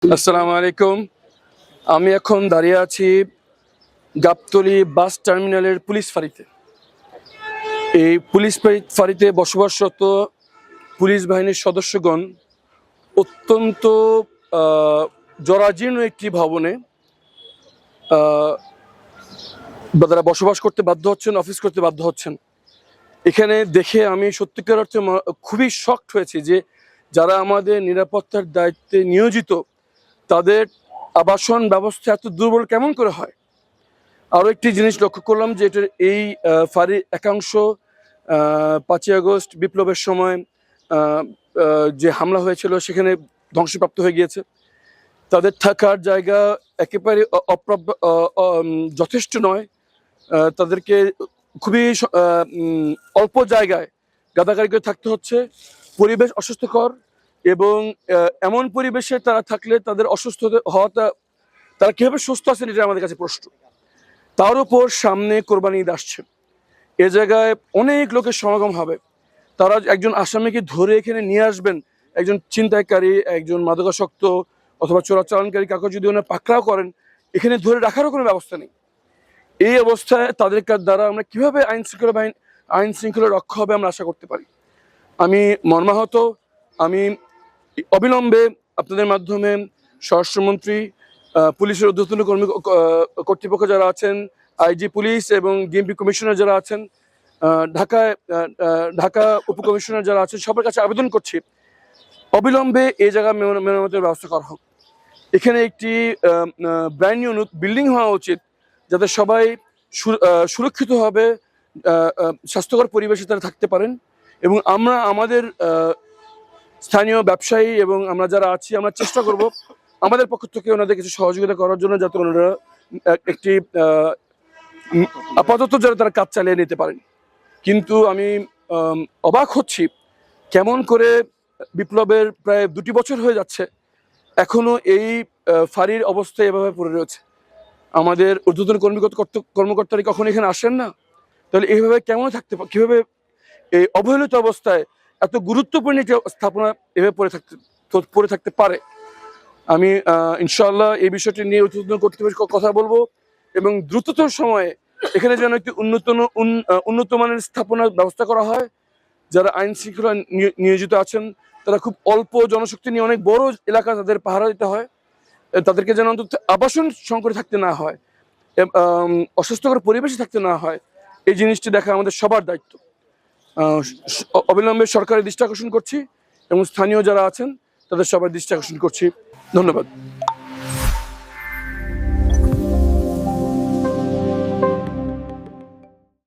আসসালামু আলাইকুম। আমি এখন দাঁড়িয়ে আছি গাবতলী বাস টার্মিনালের পুলিশ ফাঁড়িতে। এই পুলিশ ফাঁড়িতে বসবাসরত পুলিশ বাহিনীর সদস্যগণ অত্যন্ত জরাজীর্ণ একটি ভবনে তারা বসবাস করতে বাধ্য হচ্ছেন, অফিস করতে বাধ্য হচ্ছেন। এখানে দেখে আমি সত্যিকার অর্থে খুবই শকড হয়েছি যে যারা আমাদের নিরাপত্তার দায়িত্বে নিয়োজিত তাদের আবাসন ব্যবস্থা এত দুর্বল কেমন করে হয়। আরও একটি জিনিস লক্ষ্য করলাম যে এটার এই ফাঁড়ির একাংশ 5ই আগস্ট বিপ্লবের সময় যে হামলা হয়েছিল সেখানে ধ্বংসপ্রাপ্ত হয়ে গিয়েছে। তাদের থাকার জায়গা একেবারে যথেষ্ট নয়। তাদেরকে খুবই অল্প জায়গায় গাদাগাড়ি করে থাকতে হচ্ছে। পরিবেশ অস্বাস্থ্যকর এবং এমন পরিবেশে তারা থাকলে তাদের অসুস্থ হওয়াটা, তারা কীভাবে সুস্থ আছেন এটা আমাদের কাছে প্রশ্ন। তার উপর সামনে কোরবানি ঈদ আসছে, এ জায়গায় অনেক লোকের সমাগম হবে। তারা একজন আসামিকে ধরে এখানে নিয়ে আসবেন, একজন ছিনতাইকারী, একজন মাদকাসক্ত অথবা চোরাচালানকারী কাউকে যদি ওনারা পাকড়াও করেন, এখানে ধরে রাখারও কোনো ব্যবস্থা নেই। এই অবস্থায় তাদের দ্বারা আমরা কীভাবে আইন শৃঙ্খলা রক্ষা হবে আমরা আশা করতে পারি। আমি মর্মাহত। আমি অবিলম্বে আপনাদের মাধ্যমে স্বরাষ্ট্রমন্ত্রী, পুলিশের ঊর্ধ্বতন কর্তৃপক্ষ যারা আছেন, আইজি পুলিশ এবং ডিএমপি কমিশনার যারা আছেন, ঢাকা উপকমিশনার যারা আছেন, সবার কাছে আবেদন করছি অবিলম্বে এই জায়গা মেরামতের ব্যবস্থা করা হোক। এখানে একটি ব্র্যান্ড নিউ বিল্ডিং হওয়া উচিত যাতে সবাই সুরক্ষিতভাবে স্বাস্থ্যকর পরিবেশে তারা থাকতে পারেন। এবং আমরা আমাদের স্থানীয় ব্যবসায়ী এবং আমরা যারা আছি আমরা চেষ্টা করব আমাদের পক্ষ থেকে ওনাদের কিছু সহযোগিতা করার জন্য, যাতে ওনারা একটি আপাতত যারা তারা কাজ চালিয়ে নিতে পারেন। কিন্তু আমি অবাক হচ্ছি কেমন করে বিপ্লবের প্রায় 2 বছর হয়ে যাচ্ছে এখনো এই ফাঁড়ির অবস্থা এভাবে পড়ে রয়েছে। আমাদের ঊর্ধ্বতন কর্মকর্তারা কখনো এখানে আসেন না? তাহলে এইভাবে কেমন কীভাবে এই অবহেলিত অবস্থায় এত গুরুত্বপূর্ণ একটি স্থাপনা এভাবে পড়ে থাকতে পারে? আমি ইনশাআল্লাহ এই বিষয়টি নিয়ে ঊর্ধ্বতন কর্তৃপক্ষের কথা বলবো এবং দ্রুততর সময়ে এখানে যেন একটি উন্নত মানের স্থাপনার ব্যবস্থা করা হয়। যারা আইন শৃঙ্খলা নিয়োজিত আছেন তারা খুব অল্প জনশক্তি নিয়ে অনেক বড় এলাকা তাদের পাহারা দিতে হয়। তাদেরকে যেন অন্তত আবাসন সংকটে থাকতে না হয়, অস্বাস্থ্যকর পরিবেশে থাকতে না হয়, এই জিনিসটি দেখা আমাদের সবার দায়িত্ব। অবিলম্বে সরকারের দৃষ্টি আকর্ষণ করছি এবং স্থানীয় যারা আছেন তাদের সবার দৃষ্টি আকর্ষণ করছি। ধন্যবাদ।